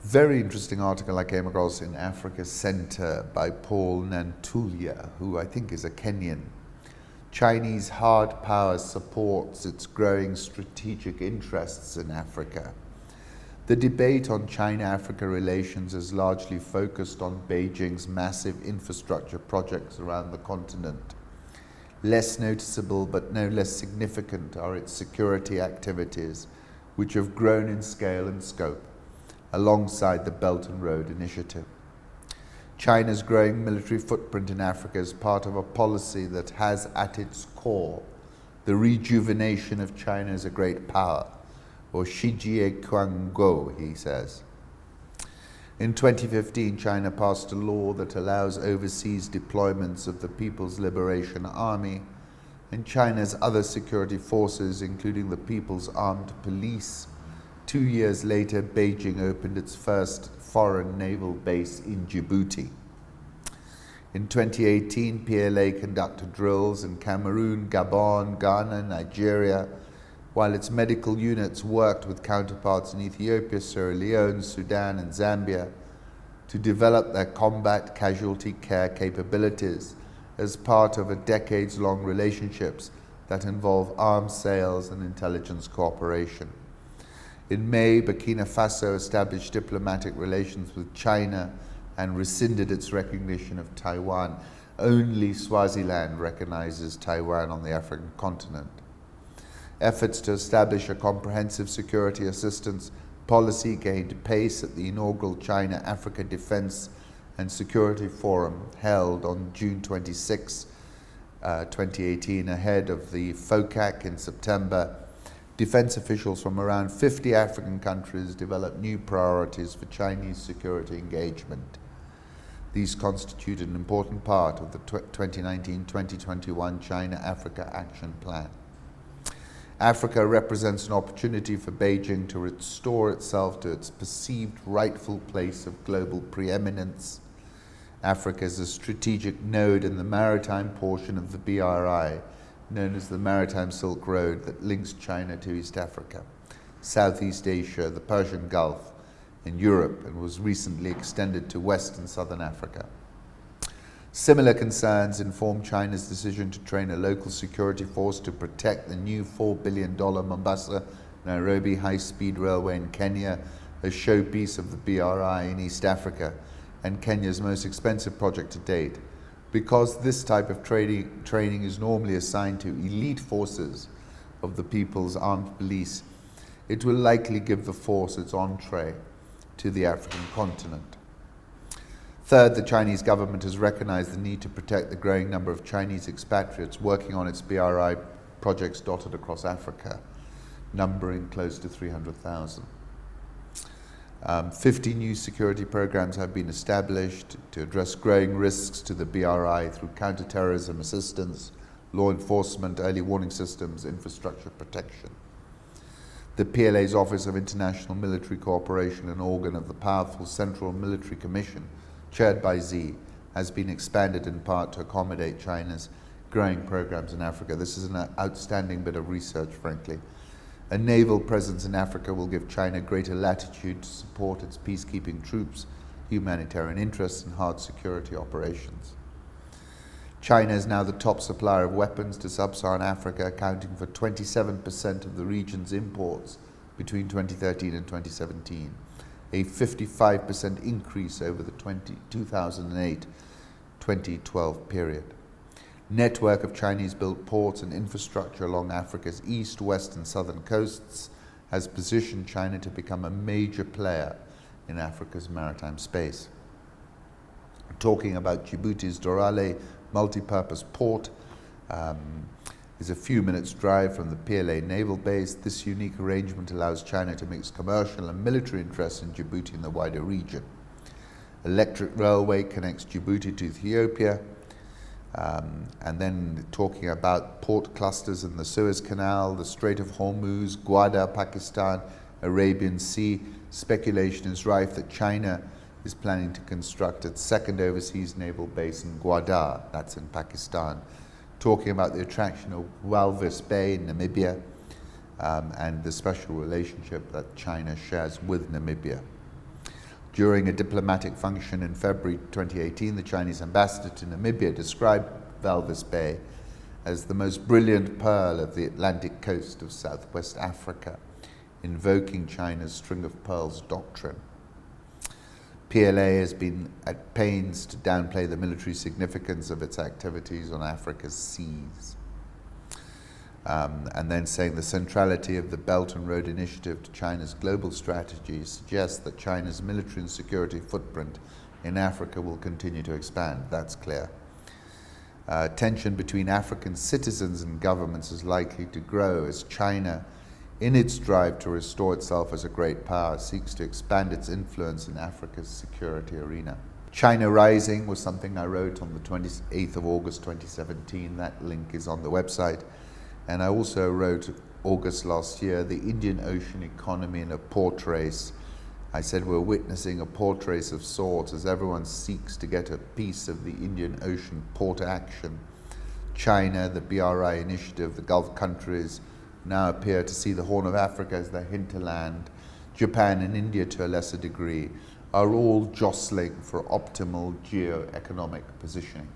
Very interesting article I came across in Africa Center by Paul Nantulia, who I think is a Kenyan. Chinese hard power supports its growing strategic interests in Africa. The debate on China-Africa relations is largely focused on Beijing's massive infrastructure projects around the continent. Less noticeable but no less significant are its security activities, which have grown in scale and scope, alongside the Belt and Road Initiative. China's growing military footprint in Africa is part of a policy that has at its core the rejuvenation of China as a great power, or Xijie Guangguo, he says. In 2015, China passed a law that allows overseas deployments of the People's Liberation Army and China's other security forces, including the People's Armed Police. 2 years later, Beijing opened its first foreign naval base in Djibouti. In 2018, PLA conducted drills in Cameroon, Gabon, Ghana, Nigeria, while its medical units worked with counterparts in Ethiopia, Sierra Leone, Sudan, and Zambia to develop their combat casualty care capabilities as part of a decades-long relationships that involve arms sales and intelligence cooperation. In May, Burkina Faso established diplomatic relations with China and rescinded its recognition of Taiwan. Only Swaziland recognizes Taiwan on the African continent. Efforts to establish a comprehensive security assistance policy gained pace at the inaugural China-Africa Defense and Security Forum held on June 26, 2018, ahead of the FOCAC in September. Defense officials from around 50 African countries developed new priorities for Chinese security engagement. These constitute an important part of the 2019-2021 China-Africa Action Plan. Africa represents an opportunity for Beijing to restore itself to its perceived rightful place of global preeminence. Africa is a strategic node in the maritime portion of the BRI, known as the Maritime Silk Road, that links China to East Africa, Southeast Asia, the Persian Gulf, and Europe, and was recently extended to West and Southern Africa. Similar concerns inform China's decision to train a local security force to protect the new $4 billion Mombasa-Nairobi high-speed railway in Kenya, a showpiece of the BRI in East Africa, and Kenya's most expensive project to date. Because this type of training is normally assigned to elite forces of the People's Armed Police, it will likely give the force its entree to the African continent. Third, the Chinese government has recognized the need to protect the growing number of Chinese expatriates working on its BRI projects dotted across Africa, numbering close to 300,000. 50 new security programs have been established to address growing risks to the BRI through counterterrorism assistance, law enforcement, early warning systems, infrastructure protection. The PLA's Office of International Military Cooperation, an organ of the powerful Central Military Commission, chaired by Xi, has been expanded in part to accommodate China's growing programs in Africa. This is an outstanding bit of research, frankly. A naval presence in Africa will give China greater latitude to support its peacekeeping troops, humanitarian interests, and hard security operations. China is now the top supplier of weapons to sub-Saharan Africa, accounting for 27% of the region's imports between 2013 and 2017, a 55% increase over the 2008-2012 period. Network of Chinese-built ports and infrastructure along Africa's east, west, and southern coasts has positioned China to become a major player in Africa's maritime space. Talking about Djibouti's Dorale multi-purpose port, is a few minutes drive from the PLA naval base. This unique arrangement allows China to mix commercial and military interests in Djibouti and the wider region. Electric railway connects Djibouti to Ethiopia, and then talking about port clusters in the Suez Canal, the Strait of Hormuz, Gwadar, Pakistan, Arabian Sea. Speculation is rife that China is planning to construct its second overseas naval base in Gwadar, that's in Pakistan. Talking about the attraction of Walvis Bay in Namibia, and the special relationship that China shares with Namibia. During a diplomatic function in February 2018, the Chinese ambassador to Namibia described Walvis Bay as the most brilliant pearl of the Atlantic coast of Southwest Africa, invoking China's string of pearls doctrine. PLA has been at pains to downplay the military significance of its activities on Africa's seas. And then saying the centrality of the Belt and Road Initiative to China's global strategy suggests that China's military and security footprint in Africa will continue to expand. That's clear. Tension between African citizens and governments is likely to grow as China, in its drive to restore itself as a great power, seeks to expand its influence in Africa's security arena. China Rising was something I wrote on the 28th of August 2017. That link is on the website. And I also wrote August last year, the Indian Ocean economy in a port race. I said we're witnessing a port race of sorts as everyone seeks to get a piece of the Indian Ocean port action. China, the BRI initiative, the Gulf countries now appear to see the Horn of Africa as their hinterland. Japan and India, to a lesser degree, are all jostling for optimal geo-economic positioning.